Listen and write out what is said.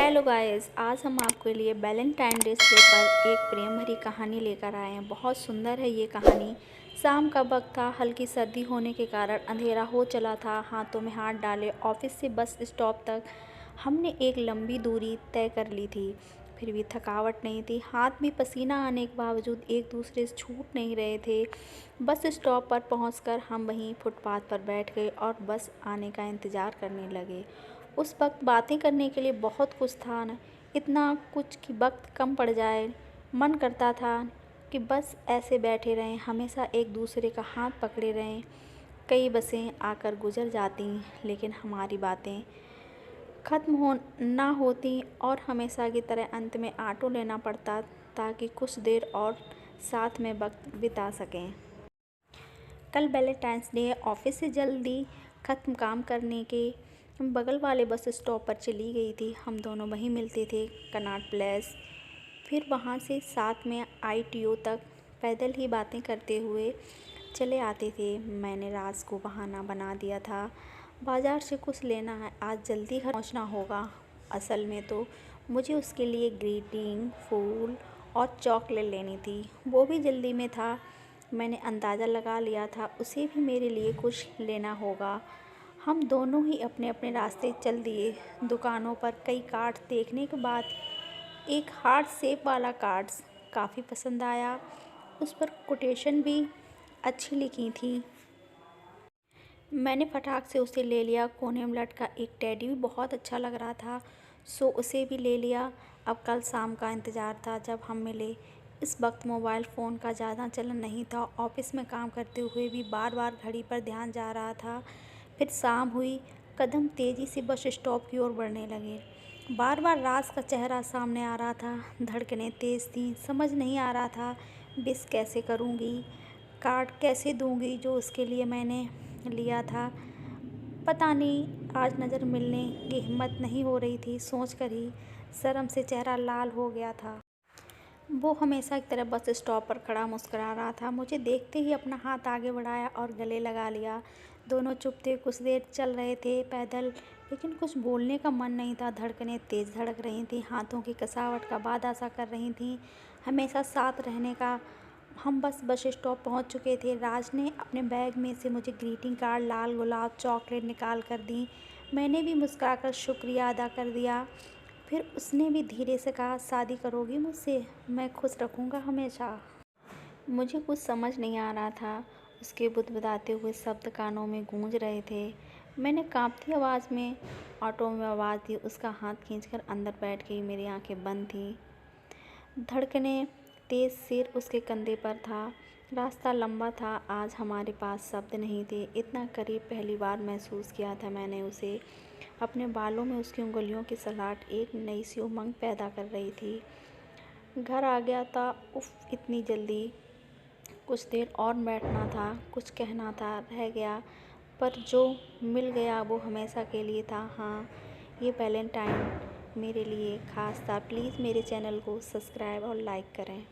Hello guys, आज हम आपके लिए वैलेंटाइन डे पर एक प्रेम भरी कहानी लेकर आए हैं। बहुत सुंदर है ये कहानी। शाम का वक्त था, हल्की सर्दी होने के कारण अंधेरा हो चला था। हाथों में हाथ डाले ऑफिस से बस स्टॉप तक हमने एक लंबी दूरी तय कर ली थी। फिर भी थकावट नहीं थी, हाथ भी पसीना आने के बावजूद एक दूसरे से छूट नहीं रहे थे। बस स्टॉप पर पहुंचकर हम वहीं फुटपाथ पर बैठ गए और बस आने का इंतज़ार करने लगे। उस वक्त बातें करने के लिए बहुत कुछ था न, इतना कुछ कि वक्त कम पड़ जाए। मन करता था कि बस ऐसे बैठे रहें, हमेशा एक दूसरे का हाथ पकड़े रहें। कई बसें आकर गुजर जाती, लेकिन हमारी बातें ख़त्म हो ना होती और हमेशा की तरह अंत में ऑटो लेना पड़ता ताकि कुछ देर और साथ में वक्त बिता सकें। कल वैलेंटाइंस डे, ऑफिस से जल्दी ख़त्म काम करने के बगल वाले बस स्टॉप पर चली गई थी। हम दोनों वहीं मिलते थे, कनॉट प्लेस। फिर वहाँ से साथ में ITO तक पैदल ही बातें करते हुए चले आते थे। मैंने राज को बहाना बना दिया था, बाज़ार से कुछ लेना है, आज जल्दी घर पहुँचना होगा। असल में तो मुझे उसके लिए ग्रीटिंग, फूल और चॉकलेट लेनी थी, वो भी जल्दी में था। मैंने अंदाज़ा लगा लिया था उसे भी मेरे लिए कुछ लेना होगा। हम दोनों ही अपने अपने रास्ते चल दिए। दुकानों पर कई कार्ड्स देखने के बाद एक हार्ट शेप वाला कार्ड्स काफ़ी पसंद आया। उस पर कोटेशन भी अच्छी लिखी थी। मैंने फटाक से उसे ले लिया। कोने में लटका एक टेडी भी बहुत अच्छा लग रहा था, सो उसे भी ले लिया। अब कल शाम का इंतज़ार था जब हम मिले। इस वक्त मोबाइल फ़ोन का ज़्यादा चलन नहीं था। ऑफिस में काम करते हुए भी बार बार घड़ी पर ध्यान जा रहा था। फिर शाम हुई, कदम तेज़ी से बस स्टॉप की ओर बढ़ने लगे। बार बार राज का चेहरा सामने आ रहा था, धड़कनें तेज़ थीं। समझ नहीं आ रहा था विश कैसे करूँगी, कार्ड कैसे दूँगी जो उसके लिए मैंने लिया था। पता नहीं आज नज़र मिलने की हिम्मत नहीं हो रही थी। सोच कर ही शर्म से चेहरा लाल हो गया था। वो हमेशा की तरह बस स्टॉप पर खड़ा मुस्कुरा रहा था। मुझे देखते ही अपना हाथ आगे बढ़ाया और गले लगा लिया। दोनों चुप थे। कुछ देर चल रहे थे पैदल, लेकिन कुछ बोलने का मन नहीं था। धड़कनें तेज़ धड़क रही थीं, हाथों की कसावट का वादा सा कर रही थीं हमेशा साथ रहने का। हम बस स्टॉप पहुंच चुके थे। राज ने अपने बैग में से मुझे ग्रीटिंग कार्ड, लाल गुलाब, चॉकलेट निकाल कर दी। मैंने भी मुस्कुराकर शुक्रिया अदा कर दिया। फिर उसने भी धीरे से कहा, शादी करोगी मुझसे? मैं खुश रखूँगा हमेशा। मुझे कुछ समझ नहीं आ रहा था। उसके बुदबुदाते हुए शब्द कानों में गूंज रहे थे। मैंने काँपती आवाज़ में ऑटो में आवाज़ दी। उसका हाथ खींचकर अंदर बैठ गई। मेरी आंखें बंद थीं, धड़कनें तेज़। सिर उसके कंधे पर था। रास्ता लंबा था। आज हमारे पास शब्द नहीं थे। इतना करीब पहली बार महसूस किया था मैंने उसे। अपने बालों में उसकी उंगलियों की सलाहट एक नई सी उमंग पैदा कर रही थी। घर आ गया था। उफ़, इतनी जल्दी! कुछ देर और बैठना था, कुछ कहना था, रह गया, पर जो मिल गया वो हमेशा के लिए था। हाँ, ये वैलेंटाइन मेरे लिए ख़ास था। प्लीज़ मेरे चैनल को सब्सक्राइब और लाइक करें।